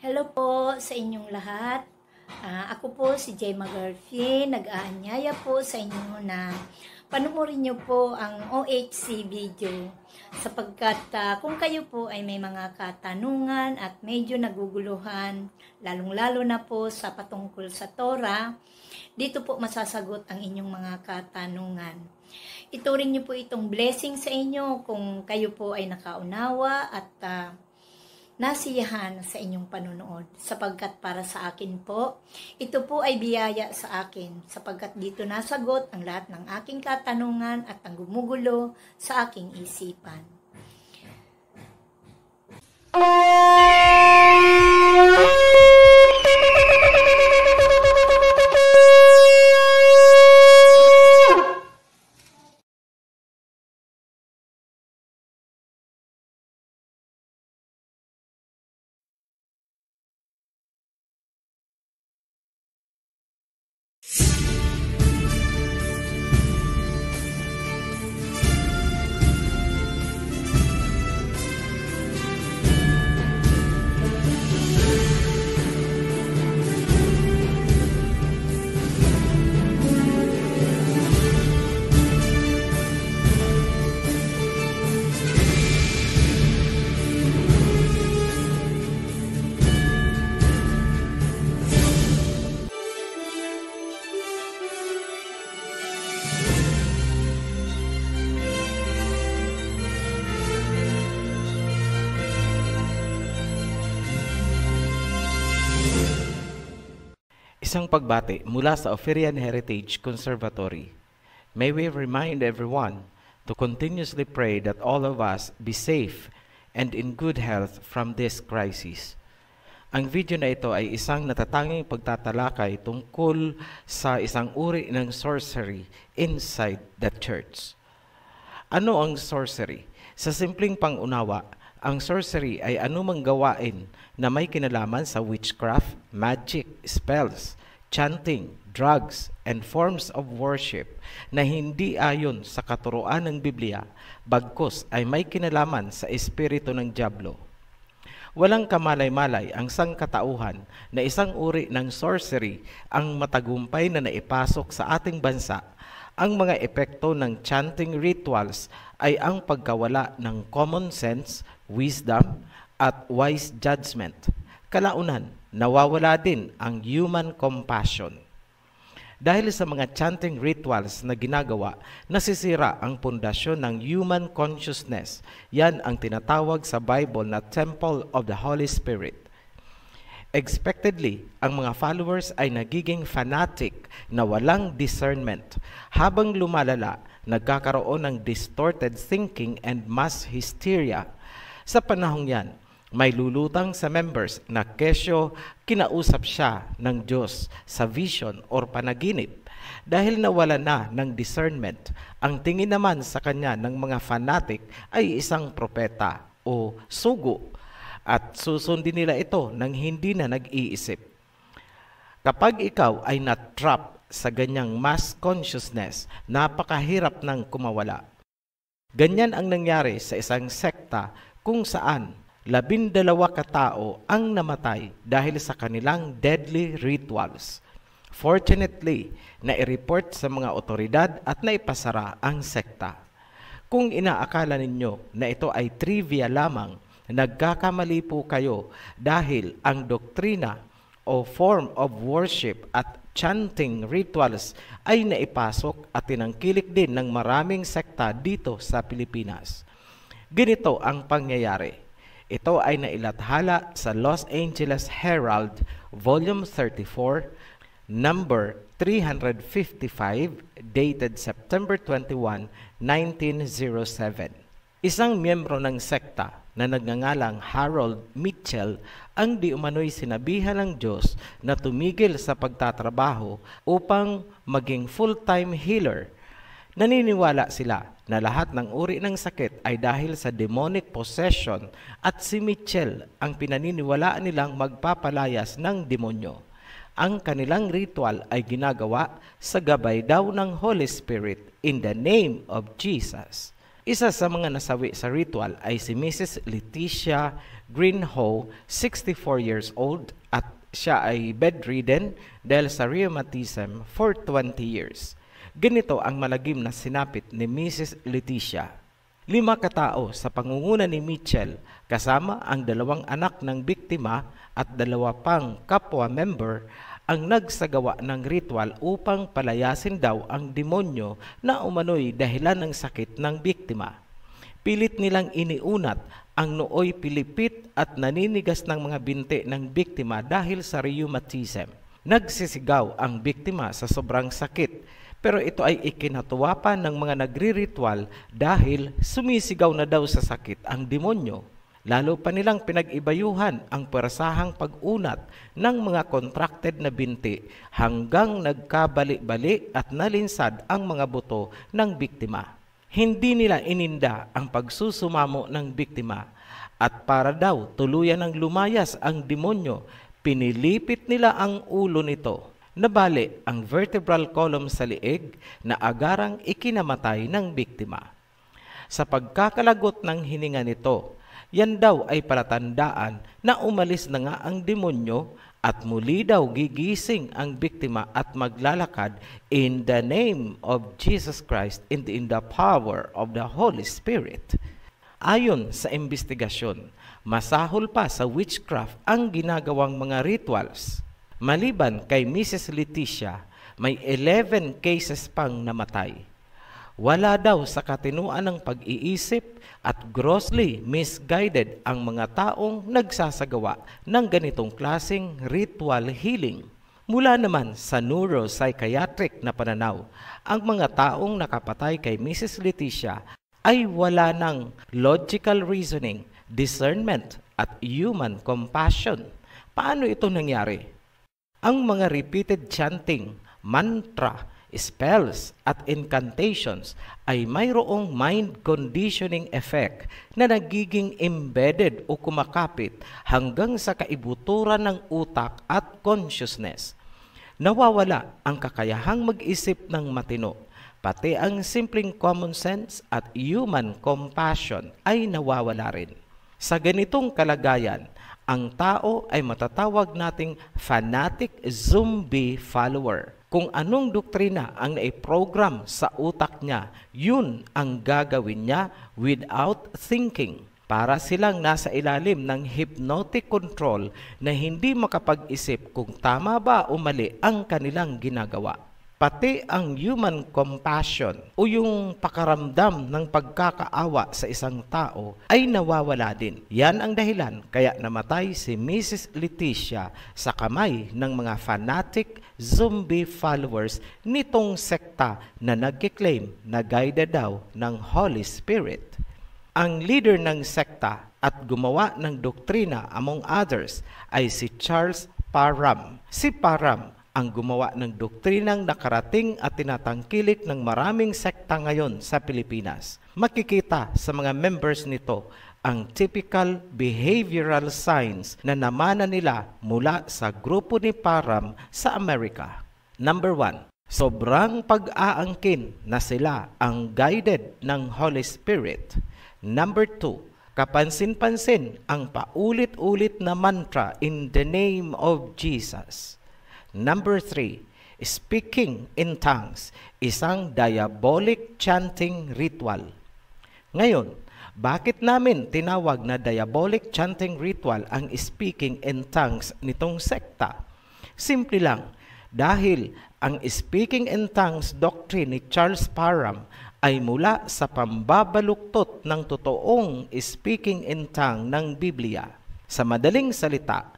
Hello po sa inyong lahat. Ako po si Jay Magarfi. Nag-aanyaya po sa inyo na panoorin niyo po ang OHC video sapagkat kung kayo po ay may mga katanungan at medyo naguguluhan, lalong-lalo na po sa patungkol sa Torah, dito po masasagot ang inyong mga katanungan. Ituring niyo po itong blessing sa inyo kung kayo po ay nakaunawa at nasiyahan sa inyong panonood sapagkat para sa akin po, ito po ay biyaya sa akin sapagkat dito nasagot ang lahat ng aking katanungan at ang gumugulo sa aking isipan. Isang pagbati mula sa Ophirian Heritage Conservatory. May we remind everyone to continuously pray that all of us be safe and in good health from this crisis. Ang video na ito ay isang natatanging pagtatalakay tungkol sa isang uri ng sorcery inside the church. Ano ang sorcery? Sa simpleng pangunawa, ang sorcery ay anumang gawain na may kinalaman sa witchcraft, magic, spells, chanting, drugs, and forms of worship na hindi ayon sa katuruan ng Biblia, bagkus ay may kinalaman sa espiritu ng dyablo. Walang kamalay-malay ang sangkatauhan na isang uri ng sorcery ang matagumpay na naipasok sa ating bansa. Ang mga epekto ng chanting rituals ay ang pagkawala ng common sense, wisdom, at wise judgment. Kalaunan, nawawala din ang human compassion. Dahil sa mga chanting rituals na ginagawa, nasisira ang pundasyon ng human consciousness. Yan ang tinatawag sa Bible na Temple of the Holy Spirit. Expectedly, ang mga followers ay nagiging fanatic na walang discernment. Habang lumalala, nagkakaroon ng distorted thinking and mass hysteria. Sa panahong yan, may lulutang sa members na kesyo kinausap siya ng Diyos sa vision or panaginip. Dahil nawala na ng discernment, ang tingin naman sa kanya ng mga fanatic ay isang propeta o sugo at susundin nila ito nang hindi na nag-iisip. Kapag ikaw ay na-trap sa ganyang mass consciousness, napakahirap ng kumawala. Ganyan ang nangyari sa isang sekta kung saan 12 katao ang namatay dahil sa kanilang deadly rituals. Fortunately, nai-report sa mga otoridad at naipasara ang sekta. Kung inaakala ninyo na ito ay trivia lamang, nagkakamali po kayo dahil ang doktrina o form of worship at chanting rituals ay naipasok at tinangkilik din ng maraming sekta dito sa Pilipinas. Ganito ang pangyayari. Ito ay nailathala sa Los Angeles Herald, Volume 34, number 355, dated September 21, 1907. Isang miyembro ng sekta na nagngangalang Harold Mitchell ang di umano'y sinabihan ng Diyos na tumigil sa pagtatrabaho upang maging full-time healer. Naniniwala sila na lahat ng uri ng sakit ay dahil sa demonic possession at si Mitchell ang pinaniniwalaan nilang magpapalayas ng demonyo. Ang kanilang ritual ay ginagawa sa gabay daw ng Holy Spirit in the name of Jesus. Isa sa mga nasawi sa ritual ay si Mrs. Leticia Greenhow, 64 years old, at siya ay bedridden dahil sa rheumatism for 20 years. Ganito ang malagim na sinapit ni Mrs. Leticia. 5 katao sa pangunguna ni Mitchell, kasama ang 2 anak ng biktima at 2 pang kapwa member, ang nagsagawa ng ritual upang palayasin daw ang demonyo na umano'y dahilan ng sakit ng biktima. Pilit nilang iniunat ang nooy pilipit at naninigas ng mga binti ng biktima dahil sa rheumatism. Nagsisigaw ang biktima sa sobrang sakit, pero ito ay ikinatuwa pa ng mga nagri-ritual dahil sumisigaw na daw sa sakit ang demonyo. Lalo pa nilang pinag-ibayuhan ang persahang pag-unat ng mga contracted na binti hanggang nagkabali-bali at nalinsad ang mga buto ng biktima. Hindi nila ininda ang pagsusumamo ng biktima at para daw tuluyan ng lumayas ang demonyo, pinilipit nila ang ulo nito. Nabali ang vertebral column sa liig na agarang ikinamatay ng biktima. Sa pagkakalagot ng hininga nito, yan daw ay palatandaan na umalis na nga ang demonyo at muli daw gigising ang biktima at maglalakad in the name of Jesus Christ and in the power of the Holy Spirit. Ayon sa investigasyon, masahol pa sa witchcraft ang ginagawang mga rituals. Maliban kay Mrs. Leticia, may 11 cases pang namatay. Wala daw sa katinuan ng pag-iisip at grossly misguided ang mga taong nagsasagawa ng ganitong klaseng ritual healing. Mula naman sa neuropsychiatric na pananaw, ang mga taong nakapatay kay Mrs. Leticia ay wala ng logical reasoning, discernment at human compassion. Paano ito nangyari? Ang mga repeated chanting, mantra, spells at incantations ay mayroong mind conditioning effect na nagiging embedded o kumakapit hanggang sa kaibuturan ng utak at consciousness. Nawawala ang kakayahang mag-isip ng matino, pati ang simpleng common sense at human compassion ay nawawala rin. Sa ganitong kalagayan, ang tao ay matatawag nating fanatic zombie follower. Kung anong doktrina ang naiprogram sa utak niya, yun ang gagawin niya without thinking. Para silang nasa ilalim ng hypnotic control na hindi makapag-isip kung tama ba o mali ang kanilang ginagawa. Pati ang human compassion o yung pakaramdam ng pagkakaawa sa isang tao ay nawawala din. Yan ang dahilan kaya namatay si Mrs. Leticia sa kamay ng mga fanatic zombie followers nitong sekta na nagkiklaim na guided daw ng Holy Spirit. Ang leader ng sekta at gumawa ng doktrina among others ay si Charles Parham. Si Parham ang gumawa ng doktrinang nakarating at tinatangkilik ng maraming sekta ngayon sa Pilipinas. Makikita sa mga members nito ang typical behavioral signs na namana nila mula sa grupo ni Parham sa Amerika. Number 1, sobrang pag-aangkin na sila ang guided ng Holy Spirit. Number 2, kapansin-pansin ang paulit-ulit na mantra in the name of Jesus. Number 3, speaking in tongues, isang diabolic chanting ritual. Ngayon, bakit namin tinawag na diabolic chanting ritual ang speaking in tongues nitong sekta? Simple lang, dahil ang speaking in tongues doctrine ni Charles Parham ay mula sa pambabaluktot ng totoong speaking in tongue ng Biblia. Sa madaling salita,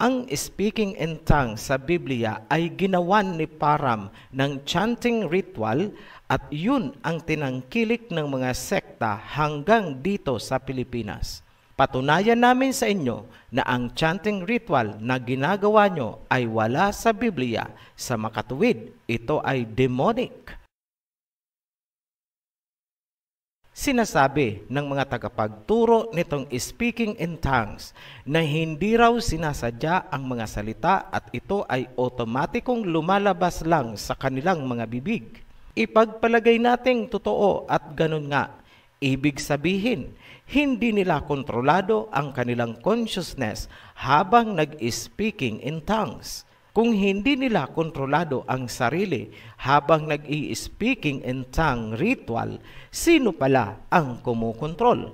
ang speaking in tongues sa Biblia ay ginawan ni Parham ng chanting ritual at yun ang tinangkilik ng mga sekta hanggang dito sa Pilipinas. Patunayan namin sa inyo na ang chanting ritual na ginagawa nyo ay wala sa Biblia. Sa makatuwid, ito ay demonic. Sinasabi ng mga tagapagturo nitong speaking in tongues na hindi raw sinasadya ang mga salita at ito ay otomatikong lumalabas lang sa kanilang mga bibig. Ipagpalagay nating totoo at ganun nga, Ibig sabihin, hindi nila kontrolado ang kanilang consciousness habang nag-speaking in tongues. Kung hindi nila kontrolado ang sarili habang nag-i-speaking in tongue ritual, sino pala ang kumukontrol?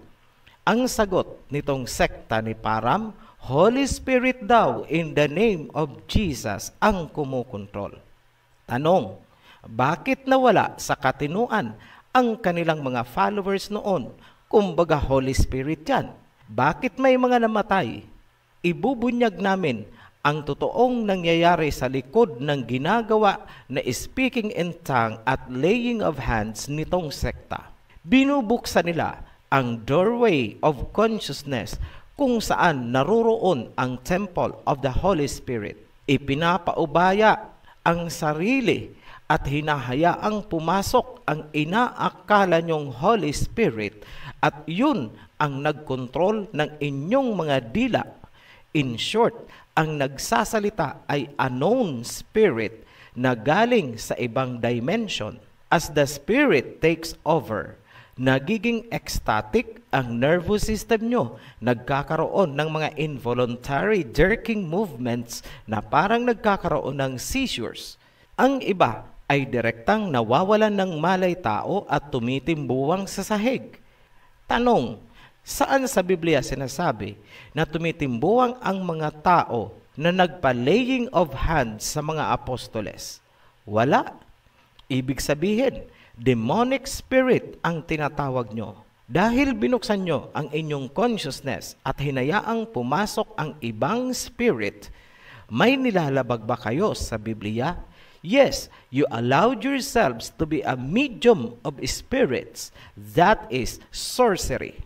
Ang sagot nitong sekta ni Param, Holy Spirit daw in the name of Jesus ang kumukontrol. Tanong, bakit nawala sa katinuan ang kanilang mga followers noon? Kumbaga Holy Spirit yan. Bakit may mga namatay? Ibubunyag namin ang totoong nangyayari sa likod ng ginagawa na speaking in tongue at laying of hands nitong sekta. Binubuksan nila ang doorway of consciousness kung saan naroroon ang temple of the Holy Spirit. Ipinapaubaya ang sarili at hinahayaang pumasok ang inaakala nyong Holy Spirit at yun ang nagkontrol ng inyong mga dila. In short, ang nagsasalita ay unknown spirit na galing sa ibang dimension. As the spirit takes over, nagiging ecstatic ang nervous system nyo. Nagkakaroon ng mga involuntary jerking movements na parang nagkakaroon ng seizures. Ang iba ay direktang nawawalan ng malay tao at tumitimbuwang sa sahig. Tanong, saan sa Biblia sinasabi na tumitimbuwang ang mga tao na nagpa-laying of hands sa mga apostoles? Wala. Ibig sabihin, demonic spirit ang tinatawag nyo. Dahil binuksan nyo ang inyong consciousness at hinayaang pumasok ang ibang spirit, may nilalabag ba kayo sa Biblia? Yes, you allowed yourselves to be a medium of spirits. That is sorcery.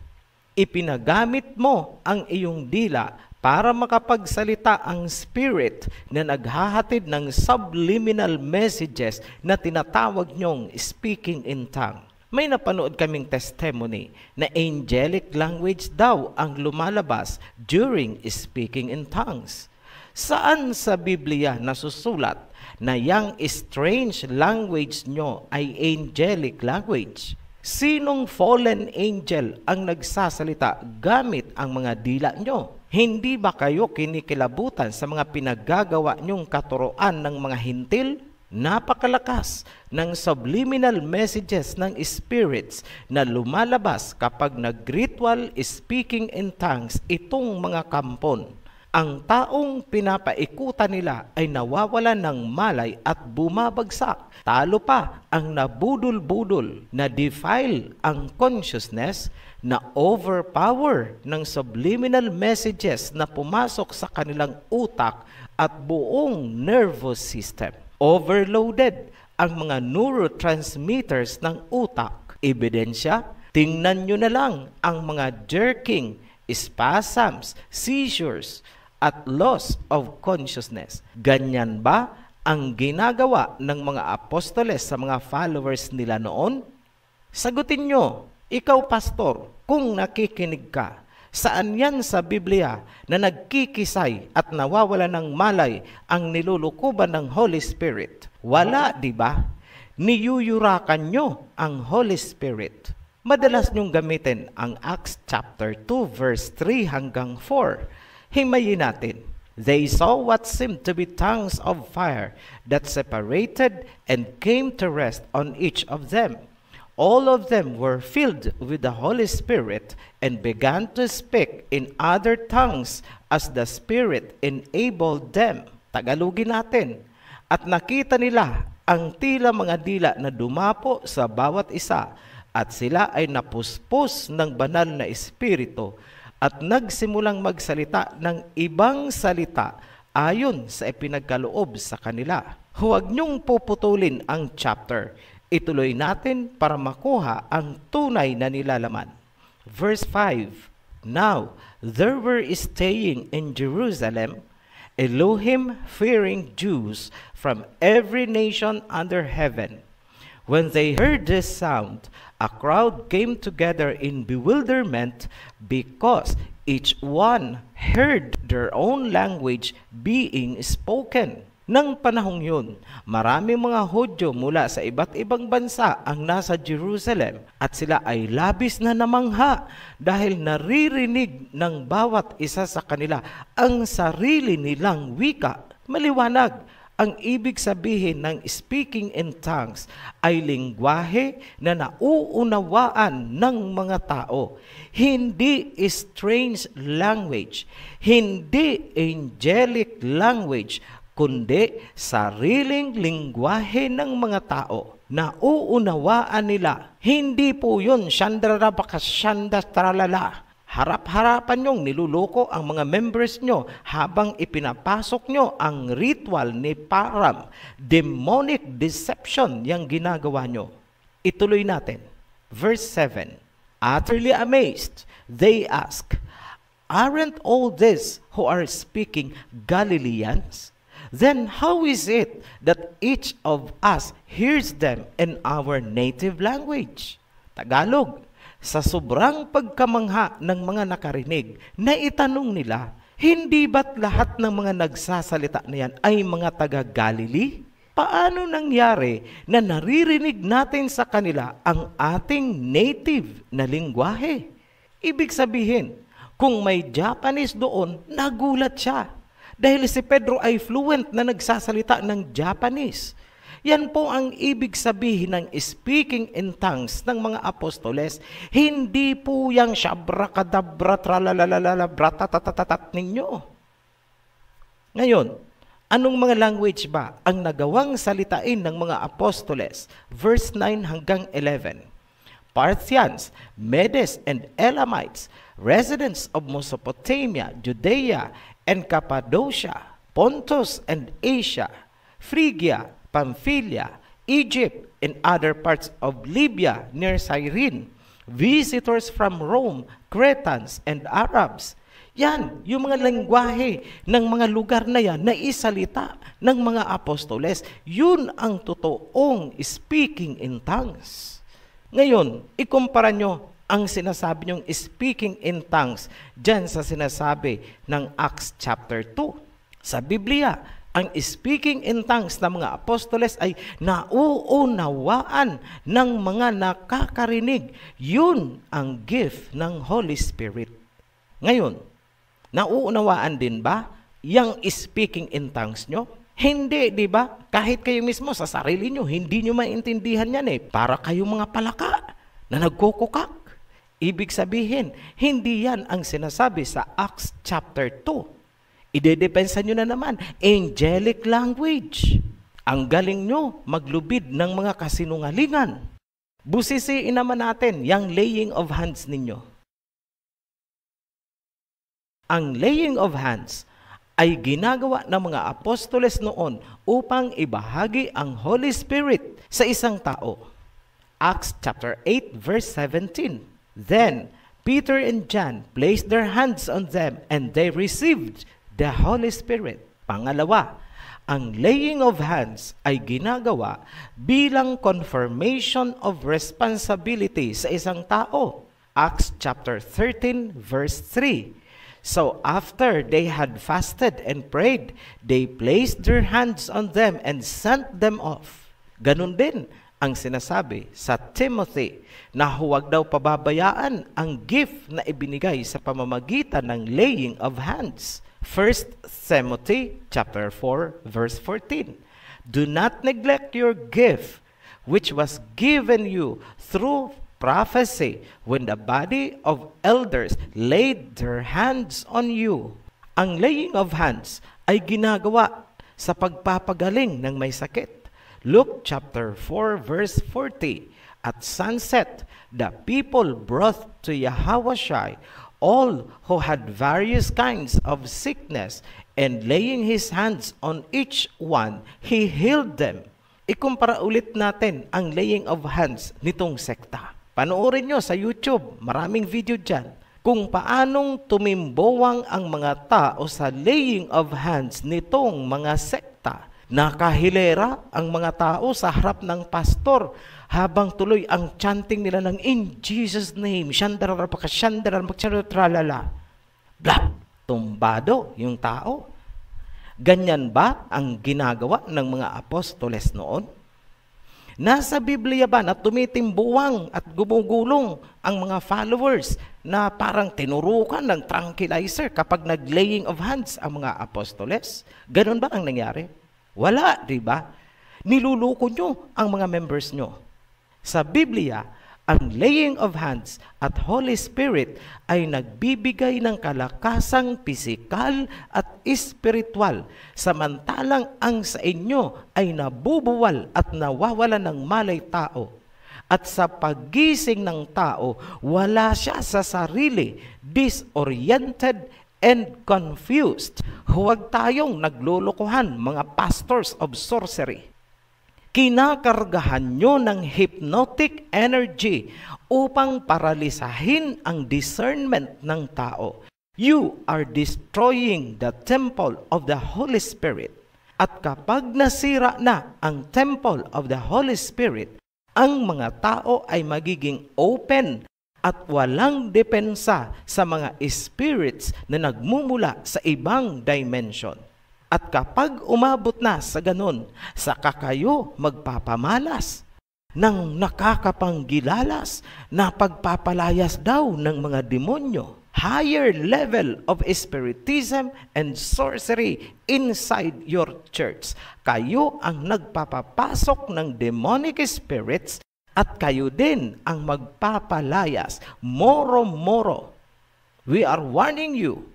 Ipinagamit mo ang iyong dila para makapagsalita ang spirit na naghahatid ng subliminal messages na tinatawag nyong speaking in tongue. May napanood kaming testimony na angelic language daw ang lumalabas during speaking in tongues. Saan sa Biblia nasusulat na yang strange language nyo ay angelic language? Sinong fallen angel ang nagsasalita gamit ang mga dila nyo? Hindi ba kayo kinikilabutan sa mga pinaggagawa nyong katuroan ng mga hintil? Napakalakas ng subliminal messages ng spirits na lumalabas kapag nag-ritual speaking in tongues itong mga kampon. Ang taong pinapaikutan nila ay nawawalan ng malay at bumabagsak. Talo pa ang nabudol-budol, na defile ang consciousness, na overpower ng subliminal messages na pumasok sa kanilang utak at buong nervous system. Overloaded ang mga neurotransmitters ng utak. Ebidensya, tingnan nyo na lang ang mga jerking, spasms, seizures, at loss of consciousness. Ganyan ba ang ginagawa ng mga apostoles sa mga followers nila noon? Sagutin nyo, ikaw pastor, kung nakikinig ka, saan yan sa Biblia na nagkikisay at nawawala ng malay ang nilulukuban ng Holy Spirit? Wala, di ba? Niyuyurakan nyo ang Holy Spirit. Madalas nyong gamitin ang Acts chapter 2 verse 3 hanggang 4. Himayin natin. They saw what seemed to be tongues of fire that separated and came to rest on each of them. All of them were filled with the Holy Spirit and began to speak in other tongues as the Spirit enabled them. Tagalogin natin. At nakita nila ang tila mga dila na dumapo sa bawat isa, at sila ay napuspos ng banal na espiritu at nagsimulang magsalita ng ibang salita ayon sa ipinagkaloob sa kanila. Huwag niyong puputulin ang chapter. Ituloy natin para makuha ang tunay na nilalaman. Verse 5, Now there were staying in Jerusalem Elohim-fearing Jews from every nation under heaven. When they heard this sound, a crowd came together in bewilderment because each one heard their own language being spoken. Nang panahong yun, maraming mga Hudyo mula sa iba't ibang bansa ang nasa Jerusalem at sila ay labis na namangha dahil naririnig ng bawat isa sa kanila ang sarili nilang wika. Maliwanag, ang ibig sabihin ng speaking in tongues ay lingwahe na nauunawaan ng mga tao. Hindi strange language, hindi angelic language, kundi sariling lingwahe ng mga tao. Nauunawaan nila. Hindi po yun shandarabakasyanda-tralala. Harap-harapan nyong niluloko ang mga members nyo habang ipinapasok nyo ang ritual ni Param. Demonic deception yung ginagawa nyo. Ituloy natin. Verse 7. Utterly amazed, they ask, aren't all this who are speaking Galileans? Then how is it that each of us hears them in our native language? Tagalog. Sa sobrang pagkamangha ng mga nakarinig, naitanong nila, hindi ba't lahat ng mga nagsasalita na yan ay mga taga-Galilee? Paano nangyari na naririnig natin sa kanila ang ating native na lingwahe? Ibig sabihin, kung may Japanese doon, nagulat siya. Dahil si Pedro ay fluent na nagsasalita ng Japanese. Yan po ang ibig sabihin ng speaking in tongues ng mga apostoles. Hindi po yung shabrakadabra tralalalala bratatatatat ninyo. Ngayon, anong mga language ba ang nagawang salitain ng mga apostoles? Verse 9 hanggang 11. Parthians, Medes and Elamites, residents of Mesopotamia, Judea and Cappadocia, Pontus and Asia, Phrygia, Pamphylia, Egypt, and other parts of Libya near Cyrene, visitors from Rome, Cretans, and Arabs. Yan, yung mga lengguwahe ng mga lugar na yan na isalita ng mga apostoles, yun ang totoong speaking in tongues. Ngayon, ikumpara nyo ang sinasabi nyong speaking in tongues dyan sa sinasabi ng Acts chapter 2. Sa Biblia, ang speaking in tongues ng mga apostoles ay nauunawaan ng mga nakakarinig. Yun ang gift ng Holy Spirit. Ngayon, nauunawaan din ba yung speaking in tongues nyo? Hindi, di ba? Kahit kayo mismo sa sarili nyo, hindi nyo maintindihan yan Para kayong mga palaka na nagkukukak. Ibig sabihin, hindi yan ang sinasabi sa Acts chapter 2. Idedepensa nyo na naman, angelic language. Ang galing nyo maglubid ng mga kasinungalingan. Busisiin naman natin yung laying of hands ninyo. Ang laying of hands ay ginagawa ng mga apostoles noon upang ibahagi ang Holy Spirit sa isang tao. Acts chapter 8 verse 17. Then Peter and John placed their hands on them and they received the Holy Spirit. Pangalawa, ang laying of hands ay ginagawa bilang confirmation of responsibility sa isang tao. Acts chapter 13 verse 3. So after they had fasted and prayed, they placed their hands on them and sent them off. Ganun din ang sinasabi sa Timothy na huwag daw pababayaan ang gift na ibinigay sa pamamagitan ng laying of hands. 1 Timothy chapter 4 verse 14. Do not neglect your gift which was given you through prophecy when the body of elders laid their hands on you. Ang laying of hands ay ginagawa sa pagpapagaling ng may sakit. Luke chapter 4 verse 40. At sunset, the people brought to Yahushua all who had various kinds of sickness, and laying his hands on each one, he healed them. Ikumpara ulit natin ang laying of hands nitong sekta. Panoorin nyo sa YouTube, maraming video dyan, kung paanong tumimbawang ang mga tao sa laying of hands nitong mga sekta. Nakahilera ang mga tao sa harap ng pastor habang tuloy ang chanting nila ng in Jesus name, shandararapaka, shandarar, magsarotralala. Blap! Tumbado yung tao. Ganyan ba ang ginagawa ng mga apostoles noon? Nasa Biblia ba na tumitimbuwang at gumugulong ang mga followers na parang tinurukan ng tranquilizer kapag nag-laying of hands ang mga apostoles? Ganon ba ang nangyari? Wala, di ba? Niluluko nyo ang mga members nyo. Sa Biblia, ang laying of hands at Holy Spirit ay nagbibigay ng kalakasang pisikal at espiritual, samantalang ang sa inyo ay nabubuwal at nawawalan ng malay tao. At sa paggising ng tao, wala siya sa sarili, disoriented and confused. Huwag tayong naglulukuhan, mga pastors of sorcery. Kinakargahan nyo ng hypnotic energy upang paralisahin ang discernment ng tao. You are destroying the temple of the Holy Spirit. At kapag nasira na ang temple of the Holy Spirit, ang mga tao ay magiging open at walang depensa sa mga spirits na nagmumula sa ibang dimension. At kapag umabot na sa ganun, saka kayo magpapamalas ng nakakapanggilalas na pagpapalayas daw ng mga demonyo. Higher level of spiritism and sorcery inside your church. Kayo ang nagpapapasok ng demonic spirits at kayo din ang magpapalayas. Moro-moro. We are warning you.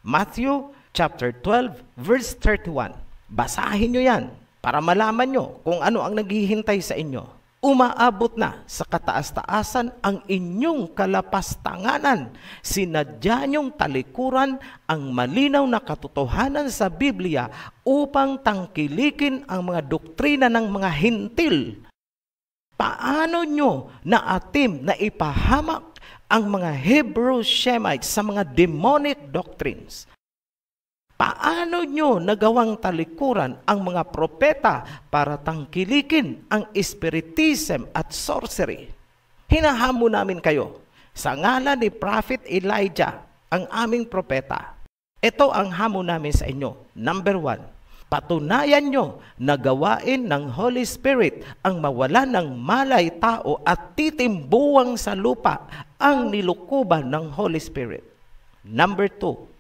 Matthew Chapter 12, verse 31. Basahin nyo yan para malaman nyo kung ano ang naghihintay sa inyo. Umaabot na sa kataas-taasan ang inyong kalapastanganan. Sinadya nyong talikuran ang malinaw na katotohanan sa Biblia upang tangkilikin ang mga doktrina ng mga hintil. Paano nyo naatim na ipahamak ang mga Hebrew Shemites sa mga demonic doctrines? Paano nyo nagawang talikuran ang mga propeta para tangkilikin ang spiritism at sorcery? Hinahamon namin kayo sa ngalan ni Prophet Elijah, ang aming propeta. Ito ang hamon namin sa inyo. Number 1, patunayan nyo na gawain ng Holy Spirit ang mawala ng malay tao at titimbuwang sa lupa ang nilukuban ng Holy Spirit. Number 2,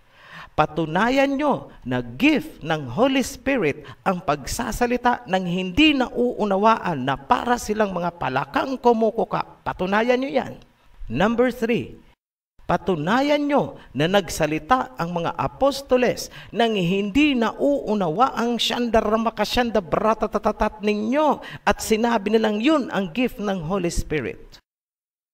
patunayan nyo na gift ng Holy Spirit ang pagsasalita ng hindi nauunawaan na para silang mga palakang kumukuka. Patunayan nyo yan. Number 3, patunayan nyo na nagsalita ang mga apostoles ng hindi nauunawa ang syandaramakasyanda bratatatat ninyo at sinabi nilang yun ang gift ng Holy Spirit.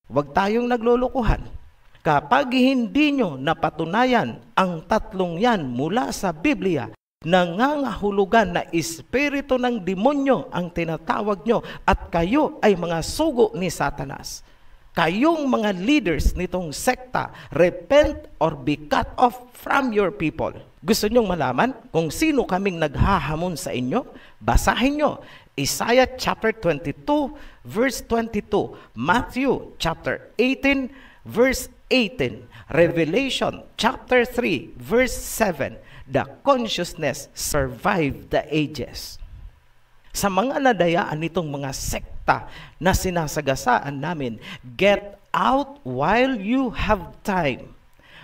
Huwag tayong naglulukuhan. Kapag hindi nyo napatunayan ang tatlong yan mula sa Biblia, nangangahulugan na espiritu ng demonyo ang tinatawag nyo at kayo ay mga sugo ni Satanas. Kayong mga leaders nitong sekta, repent or be cut off from your people. Gusto nyong malaman kung sino kaming naghahamon sa inyo? Basahin nyo Isaiah chapter 22 verse 22, Matthew chapter 18 verse 18, Revelation chapter 3 verse 7, the consciousness survived the ages. Sa mga nadayaan nitong mga sekta na sinasagasaan namin, get out while you have time.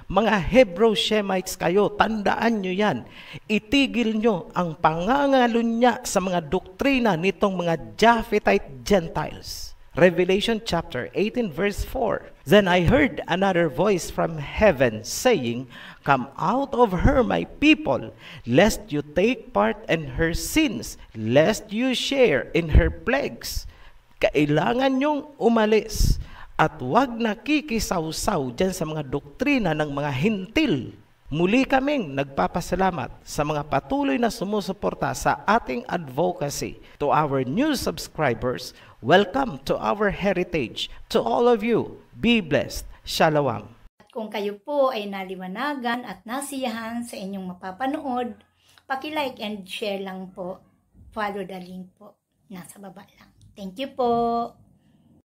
Mga Hebrew Shemites kayo, tandaan nyo yan. Itigil nyo ang pangangalunya sa mga doktrina nitong mga Japhethite Gentiles. Revelation chapter 18 verse 4. Then I heard another voice from heaven saying, "Come out of her, my people, lest you take part in her sins, lest you share in her plagues." Kailangan nyong umalis at huwag nakikisawsaw dyan sa mga doktrina ng mga hintil. Muli kaming nagpapasalamat sa mga patuloy na sumusuporta sa ating advocacy. To our new subscribers, welcome to our heritage. To all of you, be blessed. Shalom. At kung kayo po ay naliwanagan at nasiyahan sa inyong mapapanood, paki-like and share lang po. Follow the link po. Nasa baba lang. Thank you po.